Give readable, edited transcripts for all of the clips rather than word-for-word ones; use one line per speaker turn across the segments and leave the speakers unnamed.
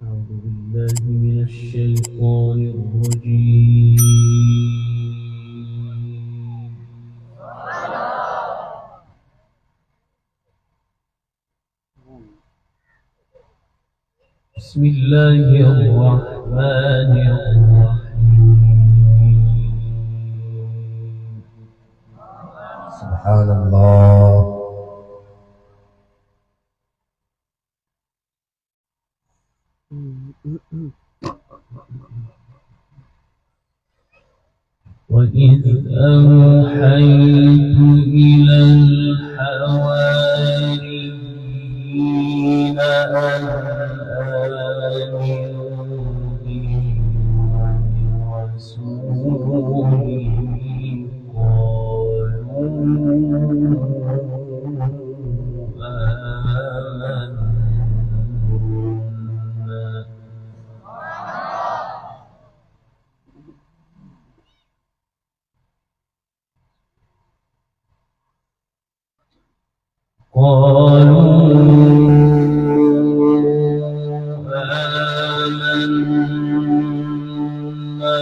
أعوذ بالله من الشيطان الرجيم. بسم الله الرحمن الرحيم.
سبحان الله.
وإذ أوحيت إلى الحواريين أن آمنوا بي ورسولي قالوا آمنا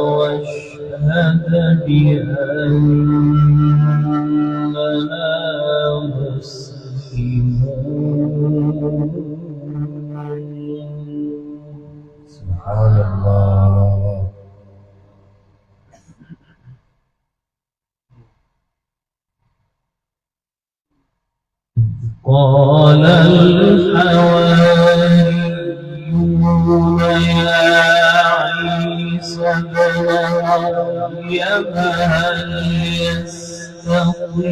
واشهد بأننا مسلمون.
سبحان الله.
قال الحواريون يا عيسى ابن مريم هل يستطيع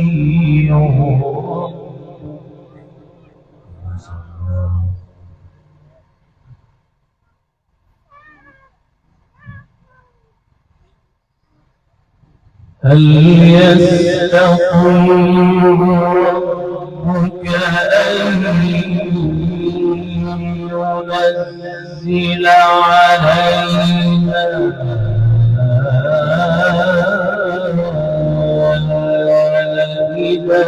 ربك أن ينزل علينا مائدة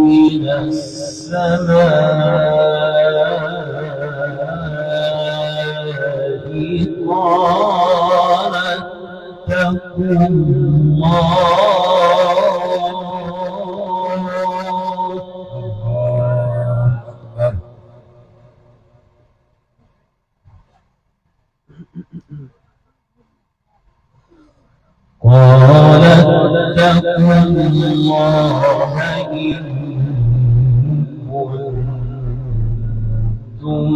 من السماء قالت اتقوا الله قالت اتقوا الله إن كنتم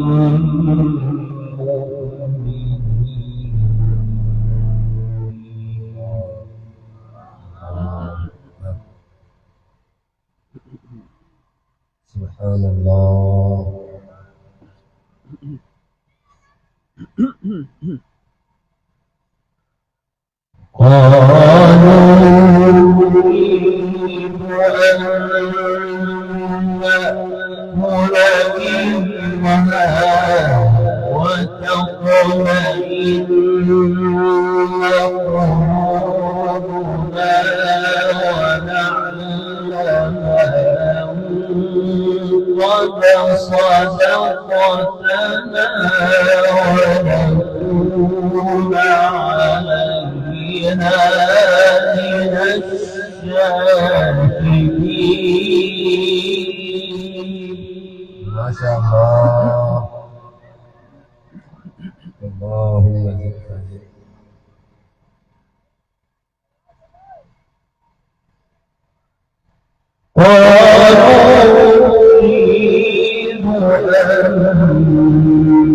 سبحان الله.
قالوا نريد أن نأكل منها وتطمئن قلوبنا ونعلم قد صدقتنا ونكون عليها من الشاهدين.
ما شاء الله. اللهم زد.
قالوا نريد أن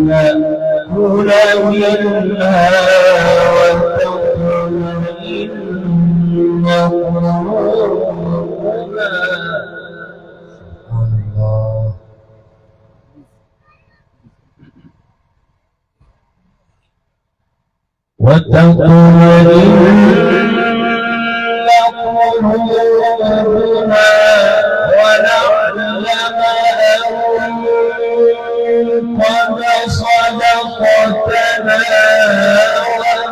نأكل منها وتطمئن قلوبنا.
سبحان الله.
قلوبنا ونعلم أن قد صدقتنا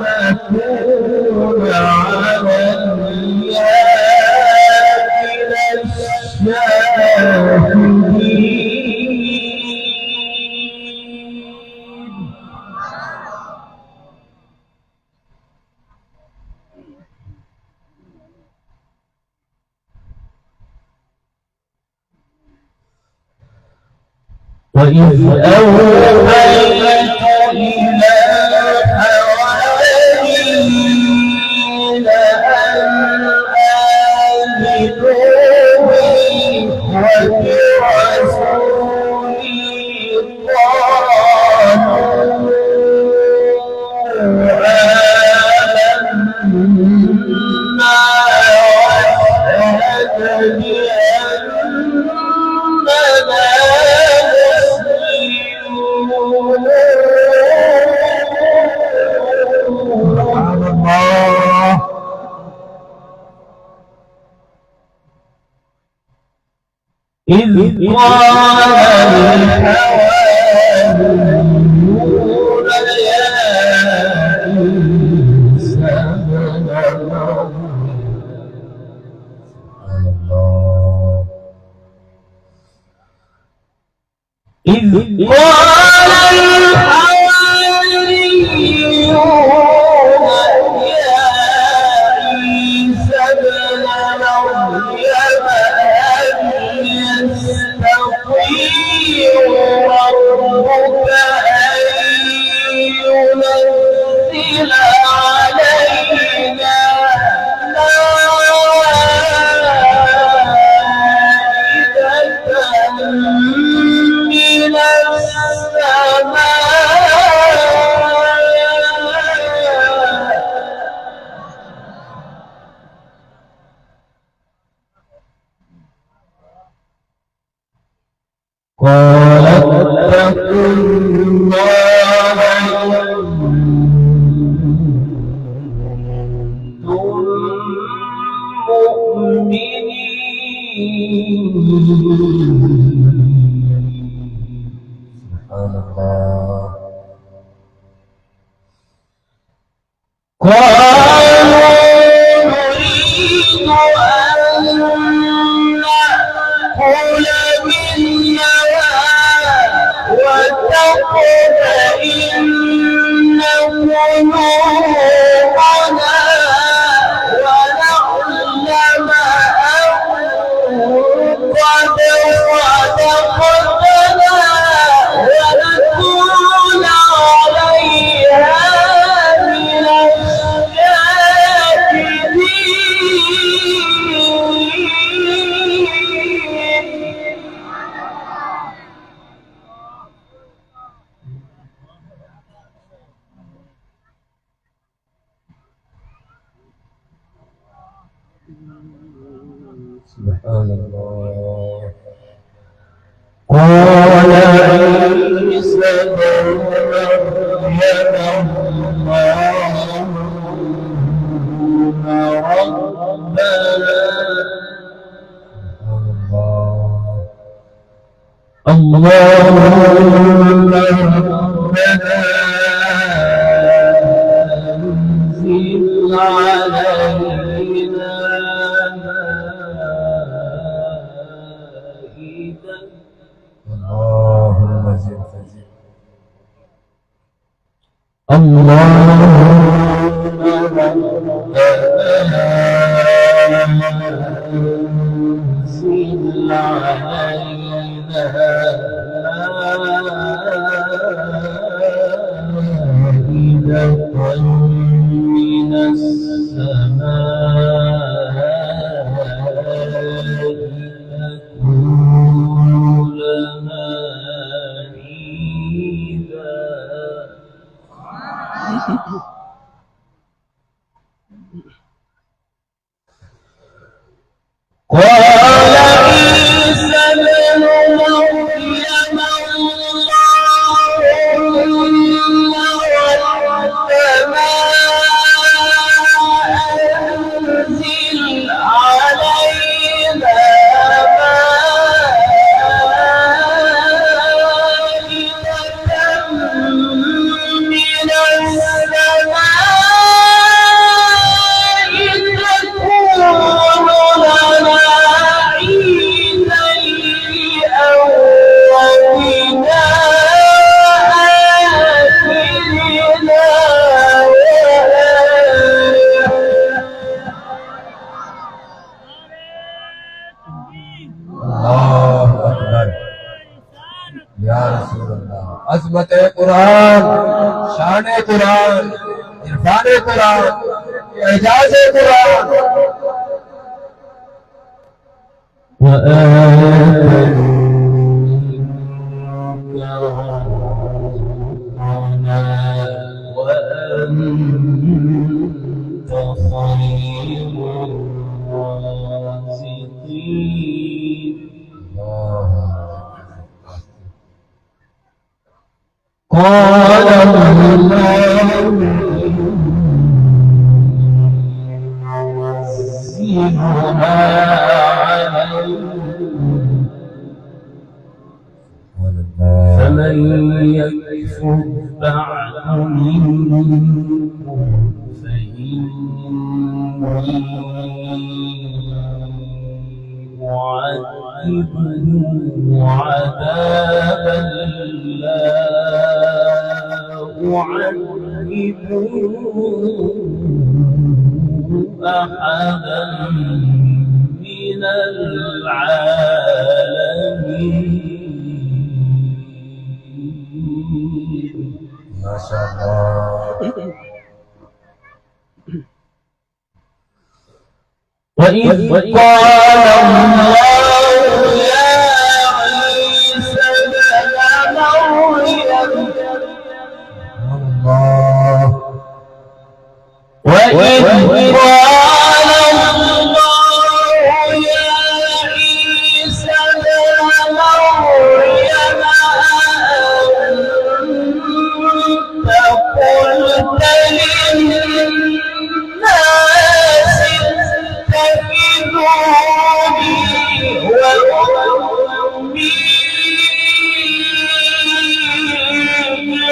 ونكون عليها من الشاهدين. وإذ أوحيت إلى الحواريين أن آمنوا بي وبرسولي قالوا آمنا واشهد بأننا إذ قال الحواريون يا عيسى ابن
الله
إذ قال الحواريون يا عيسى ابن مريم هل يستطيع ربك أن ينزل علينا مائدة من السماء قال اتقوا الله إن كنتم مؤمنين
سبحان الله
قالوا نريد أن نأكل منها وتطمئن قلوبنا ونعلم أن قد صدقتنا ونكون عليها من الشاكرين.
سبحان الله
قال عيسى ابن مريم اللهم ربنا
سبحان الله
أنزل علينا مائدة
اللهم زد فزد
اللهم ربنا أنزل علينا مائدة من السماء تكون لنا عيدا قال عيسى ابن مريم اللهم ربنا أنزل علينا مائدة من السماء
رسول اللہ عظمت قرآن شان قرآن عرفان قرآن اعجاز قرآن
وأنت خير الرازقين قال الله نزلها عليكم فمن يكفر بعد منكم فإني أعذبه عذابا لا أعذبه أحدا من العالمين
ما شاء الله
وإذ قال الله يا عيسى ابن مريم
الله
وإذ قال الله يا عيسى ابن مريم أأنت قلت للناس اتخذوني وأمي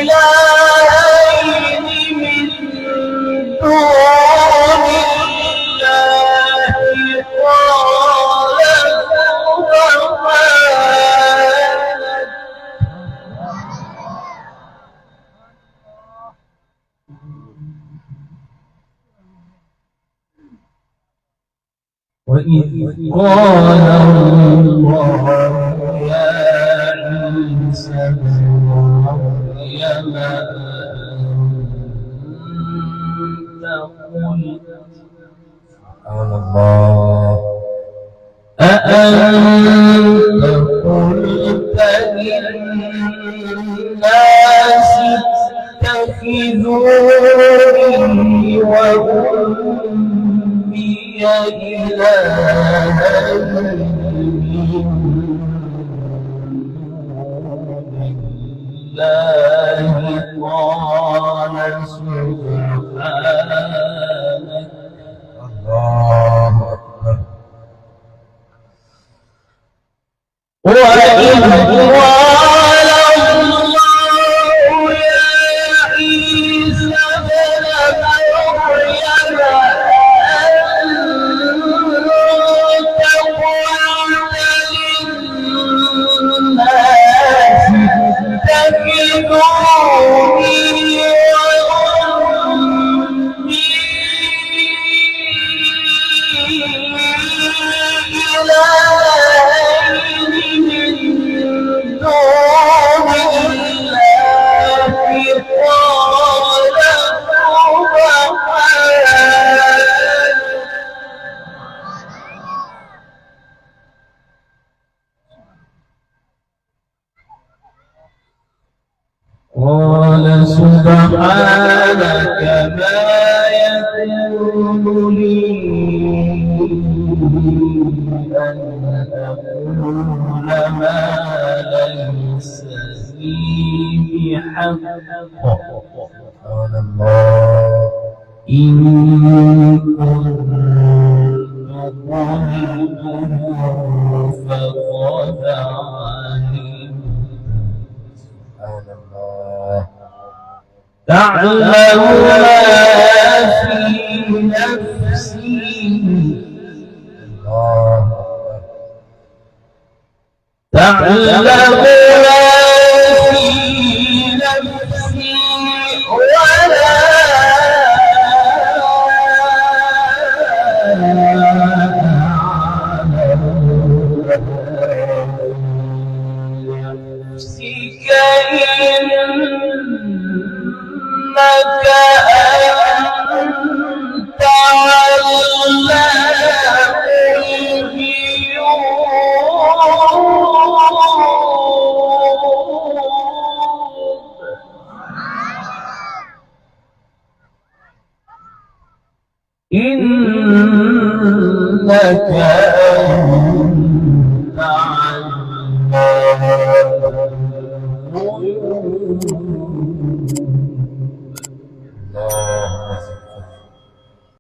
إلهين من دون الله قال وإذ قال الله يا عيسى ابن مريم
سبحان الله
أأنت قلت للناس اتخذوني وأمي إلهين الله قال سبحانك
الله أكبر
وإذ قال الله يا عيسى ابن مريم أأنت قلت للناس اتخذوني وأمي إلهين من دون الله قال سبحانك ما يكون لي أن أقول ما ليس لي بحق
سبحان الله
إن كنت قلته فقد علمت
سبحان الله
تعلم ما في نفسي
الله
تعلم ما في نفسي ولا أعلم نفسك إنك أنت